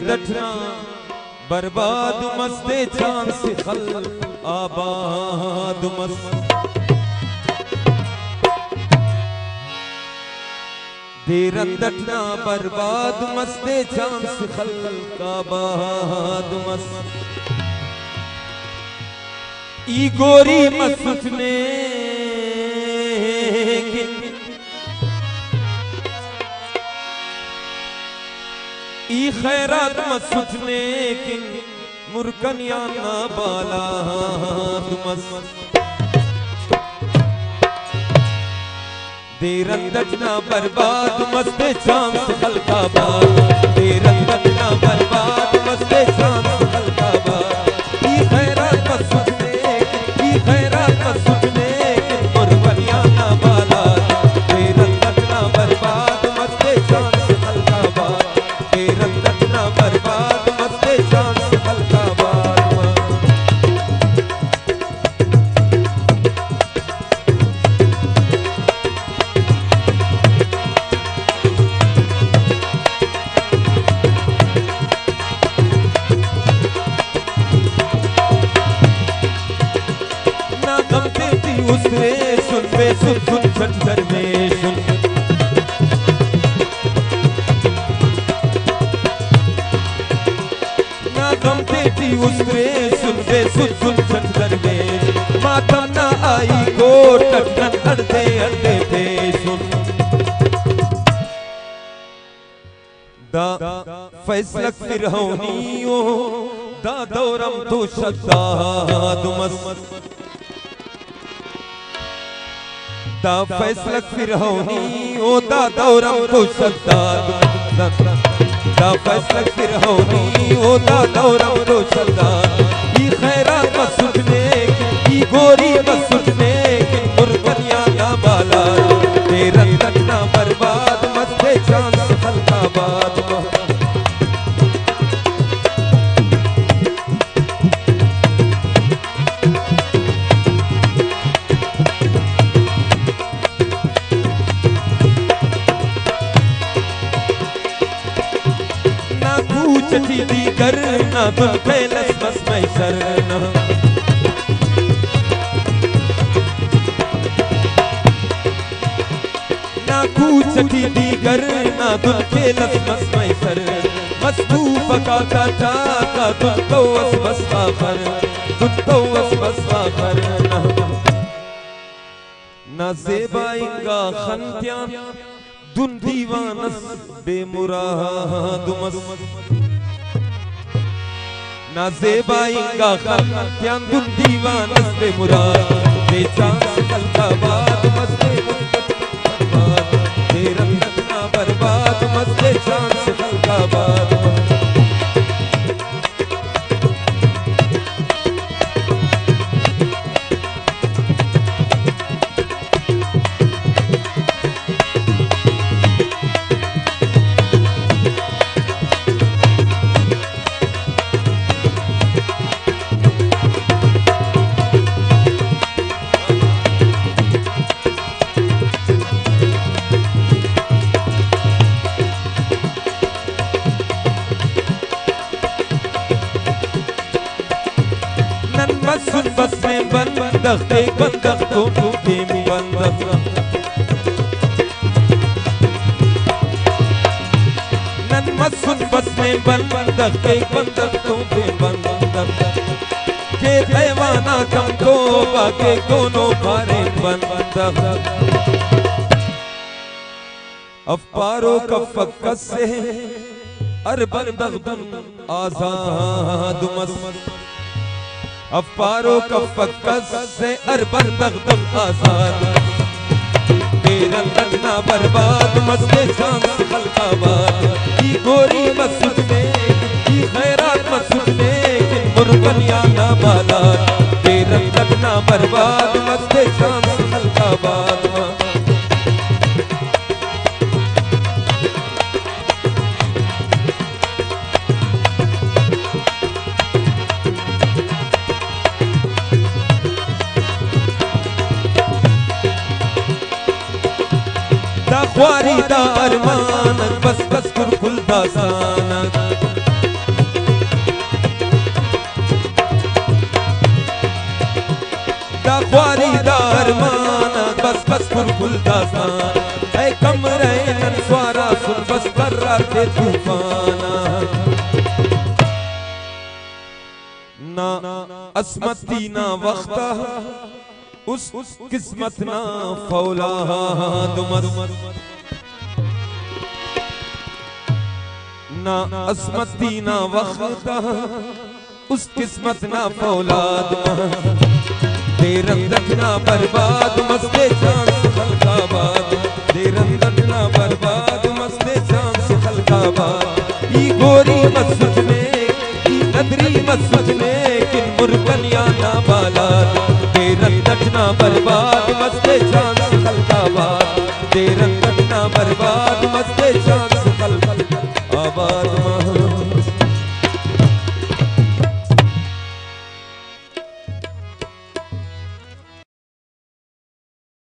रंदठना बर्बाद मस्ते चांद से खल आबाद मस्त दे रंदठना बर्बाद मस्ते चांद से खल आबाद मस्त ई गोरी मस्त ने ई खैरात मसुथने की मुरकनिया ना बाला तुमस दे रंदठना बर्बाद मस्ते चांद से हल्का बात दे रंदठना बर्बाद मस्ते चांद से हल्का बात ई खैरात मसुथने की मुरकनिया ना बाला दे रंदठना बर्बाद मस्ते चांद से हल्का बात रंदठना बर्बाद मस्ते चांद से हल्का बात ना गम देती उससे सुन बे सुन सुन झंझर में सुन गम देती उसरे सुन बे सुन सुन झंझर में मातम ना आई को टटन अड़ते अड़ते थे सुन दा फैसला फिर होनियो दा दौरम तो शद्दाद मस्त दा फैसला फिर होनियो दा दौरम तो शद्दाद दा फैसला फिर होनी होता दौरम तो सरदार ई खैरात मसुथने की गोरी मसुथने की मुरकनिया ना बाला दे रंदठना बर्बाद मस्ते चांद से हल्का बात चटी दी करना तुम कैलस बस मैं सरना ना चटी दी करना तुम कैलस बस मैं सर मस्तूफ का चाचा का तुम तो बस वाफर तुम तो बस वाफर ना ज़ेबाइंगा खंत्यान दुन दीवानस बेमुराद मस्त ना ज़ेबाइंगा खंत्यान दुन दीवानस बेमुराद दे चांद से हल्का बात मस्ते बर्बाद दे रंदठना बर्बाद मस्ते चांद से हल्का बात सुन बस में बंदख एक बंदख तो टूटे में बंदख नन मत सुन बस में बंदख एक बंदख तो बंदख के ऐवाना कम तो बाके दोनों भारे बंदख अफपारो कफक से अर बंदख दुन आजाद मस्त अफपारो कफकस से अरबर बगदम आजाद दे रंदठना बर्बाद मस्ते चांद से हल्का बात ई गोरी मसुथने ई खैरात मसुथने की मुरकनिया ना बाला दे रंदठना बर्बाद मस्ते चांद से हल्का बात ख्वारी दा अरमान बस बस कुरकुल दासाना फुरफुल दास्तान ऐ कमरे ननस्वारा सुन बस कर्राते तूफाना ना अस्मती ना वक्ता उस किस्मत ना फौलाद ना अस्मती ना वक्ता उस किस्मत ना फौलाद देरंदट ना बर्बाद मस्ते जान से खलकाबाद देरंदट ना बर्बाद मस्ते जान से खलकाबाद ई गोरी मस्जिद में ई नदरी मस्जिद में किन मुर्गनिया ना बालाद देरंदट ना बर्बाद मस्ते जान से खलकाबाद देरंदट ना बर्बाद मस्ते जान